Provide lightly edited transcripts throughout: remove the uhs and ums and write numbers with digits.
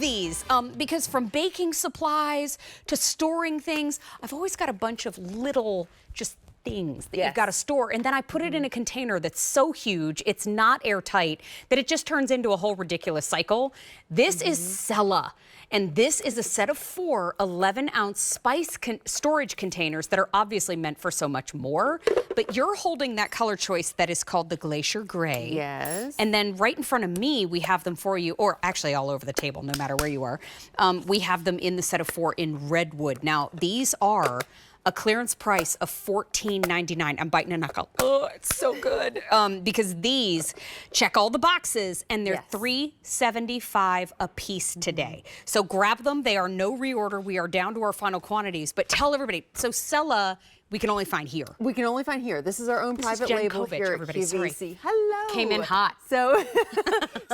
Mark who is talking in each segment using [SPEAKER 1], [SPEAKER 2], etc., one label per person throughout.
[SPEAKER 1] these because from baking supplies to storing things, I've always got a bunch of little just things that you've got to store, and then I put it in a container that's so huge, it's not airtight, that it just turns into a whole ridiculous cycle. This is Cella, and this is a set of 4 11-ounce spice storage containers that are obviously meant for so much more, but you're holding that color choice that is called the Glacier Gray.
[SPEAKER 2] Yes.
[SPEAKER 1] And then right in front of me, we have them for you, or actually all over the table, no matter where you are. We have them in the set of 4 in Redwood. Now, these are a clearance price of $14.99. I'm biting a knuckle. Oh, it's so good. Because these check all the boxes, and they're $3.75 a piece today. So grab them. They are no reorder. We are down to our final quantities. But tell everybody, so Cella, we can only find here.
[SPEAKER 2] We can only find here. This is our own private label here at QVC.
[SPEAKER 1] Sorry.
[SPEAKER 2] Hello.
[SPEAKER 1] Came in hot.
[SPEAKER 2] So,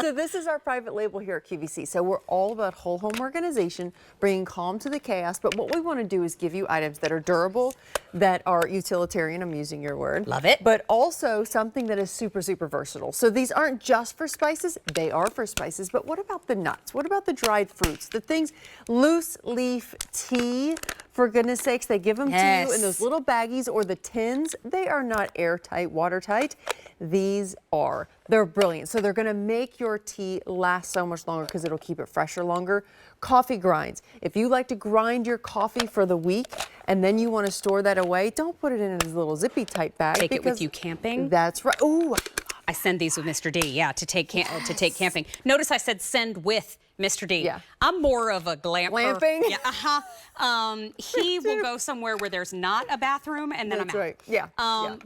[SPEAKER 2] so this is our private label here at QVC. So we're all about whole home organization, bringing calm to the chaos. But what we want to do is give you items that are durable, that are utilitarian. I'm using your word.
[SPEAKER 1] Love it.
[SPEAKER 2] But also something that is super, super versatile. So these aren't just for spices. They are for spices. But what about the nuts? What about the dried fruits? The things, loose leaf tea. For goodness sakes, they give them to you in those little baggies or the tins. They are not airtight, watertight. These are. They're brilliant. So they're going to make your tea last so much longer because it'll keep it fresher longer. Coffee grinds. If you like to grind your coffee for the week and then you want to store that away, don't put it in a little zippy tight bag.
[SPEAKER 1] Take it with you camping.
[SPEAKER 2] That's right. Ooh.
[SPEAKER 1] I send these with Mr. D, to take camping. Notice I said send with Mr. D.
[SPEAKER 2] Yeah.
[SPEAKER 1] I'm more of a glamper.
[SPEAKER 2] Glamping?
[SPEAKER 1] Yeah, he will go somewhere where there's not a bathroom, and then
[SPEAKER 2] That's
[SPEAKER 1] I'm out.
[SPEAKER 2] right. Yeah.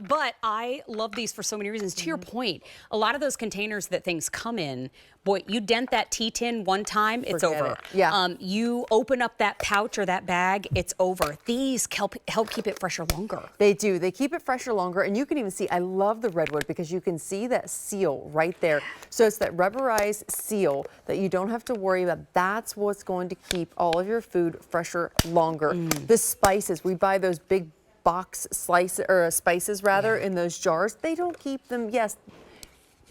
[SPEAKER 1] But I love these for so many reasons. To your point, a lot of those containers that things come in, boy, you dent that tea tin one time, it's
[SPEAKER 2] Forget
[SPEAKER 1] over.
[SPEAKER 2] it. Yeah.
[SPEAKER 1] You open up that pouch or that bag, it's over. These help keep it fresher longer.
[SPEAKER 2] They do. They keep it fresher longer, and you can even see, I love the Redwood because you can see that seal right there. So it's that rubberized seal that you don't have to worry about. That's what's going to keep all of your food fresher longer. The spices, we buy those big box spices rather in those jars. They don't keep them,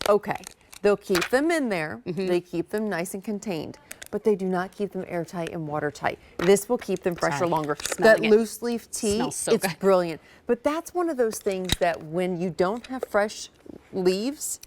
[SPEAKER 2] okay. They'll keep them in there. They keep them nice and contained, but they do not keep them airtight and watertight. This will keep them fresher longer. That loose leaf tea, it's brilliant. But that's one of those things that when you don't have fresh leaves,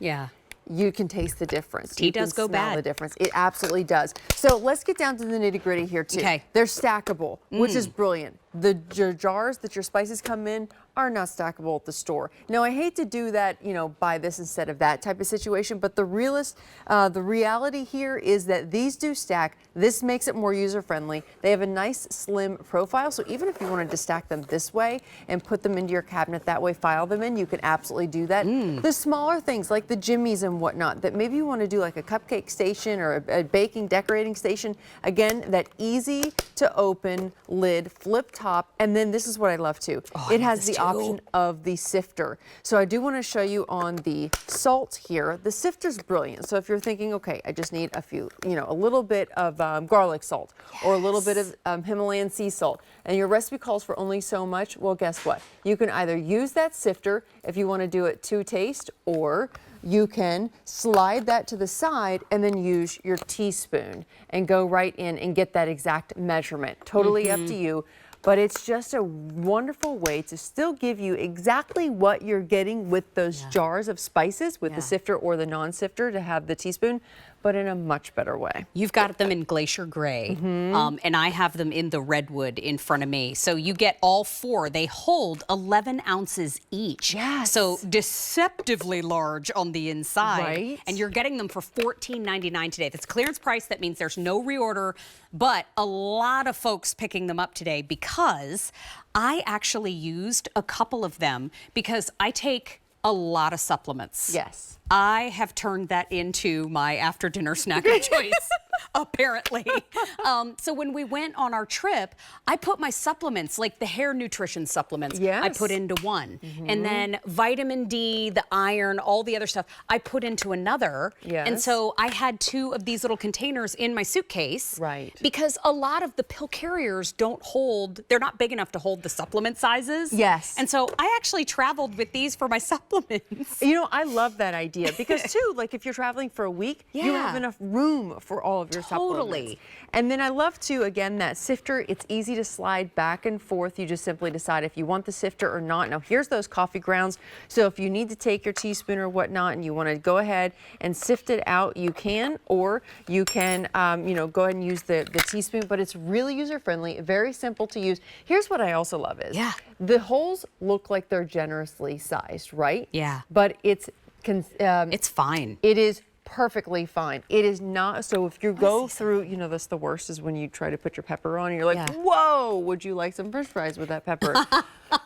[SPEAKER 2] you can taste the difference.
[SPEAKER 1] Tea does go bad.
[SPEAKER 2] The difference. It absolutely does. So let's get down to the nitty gritty here too.
[SPEAKER 1] Okay.
[SPEAKER 2] They're stackable, which is brilliant. The jars that your spices come in are not stackable at the store. Now, I hate to do that, buy this instead of that type of situation, but the reality here is that these do stack. This makes it more user-friendly. They have a nice slim profile, so even if you wanted to stack them this way and put them into your cabinet that way, file them in, you can absolutely do that. The smaller things like the jimmies and whatnot that maybe you want to do like a cupcake station or a baking, decorating station, again, that easy to open lid, flip top, and then this is what I love too. It has the option of the sifter. So I do want to show you on the salt here. The sifter's brilliant. So if you're thinking, okay, I just need a few, a little bit of garlic salt or a little bit of Himalayan sea salt, and your recipe calls for only so much, well, guess what? You can either use that sifter if you want to do it to taste, or you can slide that to the side and then use your teaspoon and go right in and get that exact measurement. Totally up to you. But it's just a wonderful way to still give you exactly what you're getting with those jars of spices with the sifter or the non-sifter to have the teaspoon, but in a much better way.
[SPEAKER 1] You've got them in Glacier Gray, and I have them in the Redwood in front of me. So you get all 4. They hold 11 ounces each.
[SPEAKER 2] Yes.
[SPEAKER 1] So deceptively large on the inside.
[SPEAKER 2] Right.
[SPEAKER 1] And you're getting them for $14.99 today. That's clearance price. That means there's no reorder, but a lot of folks picking them up today because I actually used a couple of them because I take a lot of supplements.
[SPEAKER 2] Yes.
[SPEAKER 1] I have turned that into my after dinner snack of choice, apparently. So when we went on our trip, I put my supplements, like the hair nutrition supplements, I put into one. And then vitamin D, the iron, all the other stuff, I put into another. And so I had 2 of these little containers in my suitcase.
[SPEAKER 2] Right.
[SPEAKER 1] Because a lot of the pill carriers don't hold, they're not big enough to hold the supplement sizes.
[SPEAKER 2] Yes.
[SPEAKER 1] And so I actually traveled with these for my supplements.
[SPEAKER 2] I love that idea because too, like if you're traveling for a week, you have enough room for all of of your
[SPEAKER 1] Totally.
[SPEAKER 2] supplements. And then I love too, again, that sifter, it's easy to slide back and forth. You just simply decide if you want the sifter or not. Now here's those coffee grounds. So if you need to take your teaspoon or whatnot and you want to go ahead and sift it out, you can, or you can, you know, go ahead and use the teaspoon, but it's really user-friendly, very simple to use. Here's what I also love is, the holes look like they're generously sized, right?
[SPEAKER 1] Yeah.
[SPEAKER 2] But it's
[SPEAKER 1] fine.
[SPEAKER 2] It is perfectly fine. It is not, so if you go through, you know, that's the worst is when you try to put your pepper on and you're like, whoa, would you like some french fries with that pepper?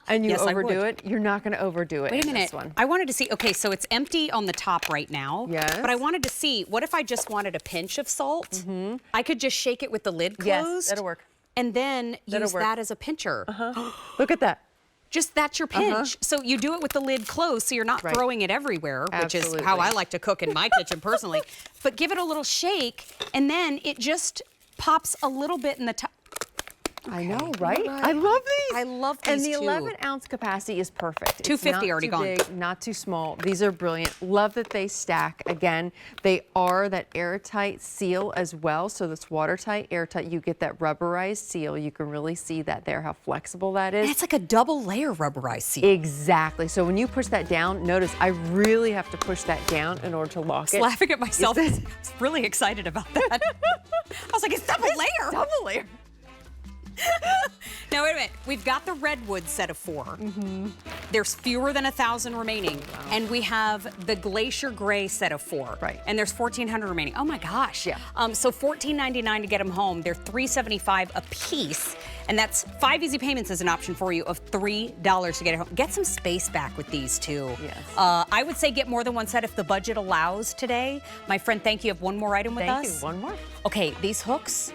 [SPEAKER 2] And you overdo it, you're not going to overdo it.
[SPEAKER 1] Wait a minute.
[SPEAKER 2] This one.
[SPEAKER 1] I wanted to see, okay, so it's empty on the top right now.
[SPEAKER 2] Yes.
[SPEAKER 1] But I wanted to see, what if I just wanted a pinch of salt? I could just shake it with the lid closed.
[SPEAKER 2] Yes, that'll work.
[SPEAKER 1] And then use that as a pincher.
[SPEAKER 2] Look at that.
[SPEAKER 1] Just that's your pinch. So you do it with the lid closed so you're not throwing it everywhere, which is how I like to cook in my kitchen personally. But give it a little shake and then it just pops a little bit in the top.
[SPEAKER 2] I know, right? I love these.
[SPEAKER 1] I love
[SPEAKER 2] And
[SPEAKER 1] these
[SPEAKER 2] the
[SPEAKER 1] too.
[SPEAKER 2] 11-ounce capacity is perfect.
[SPEAKER 1] 250 already gone.
[SPEAKER 2] Big, not too small. These are brilliant. Love that they stack. Again, they are that airtight seal as well. So that's watertight, airtight. You get that rubberized seal. You can really see that there, how flexible that is.
[SPEAKER 1] And it's like a double layer rubberized seal.
[SPEAKER 2] Exactly. So when you push that down, notice I really have to push that down in order to lock it.
[SPEAKER 1] Laughing at myself. I was really excited about that. I was like, it's double layer.
[SPEAKER 2] Double layer.
[SPEAKER 1] Now, wait a minute. We've got the redwood set of 4. There's fewer than 1,000 remaining. And we have the glacier gray set of 4.
[SPEAKER 2] Right.
[SPEAKER 1] And there's 1,400 remaining. Oh, my gosh.
[SPEAKER 2] Yeah.
[SPEAKER 1] So $14.99 to get them home. They're $3.75 a piece. And that's 5 easy payments as an option for you of $3 to get it home. Get some space back with these, too.
[SPEAKER 2] Yes.
[SPEAKER 1] I would say get more than one set if the budget allows today. My friend, thank you. You have one more item with us?
[SPEAKER 2] Thank you. One more.
[SPEAKER 1] Okay, these hooks,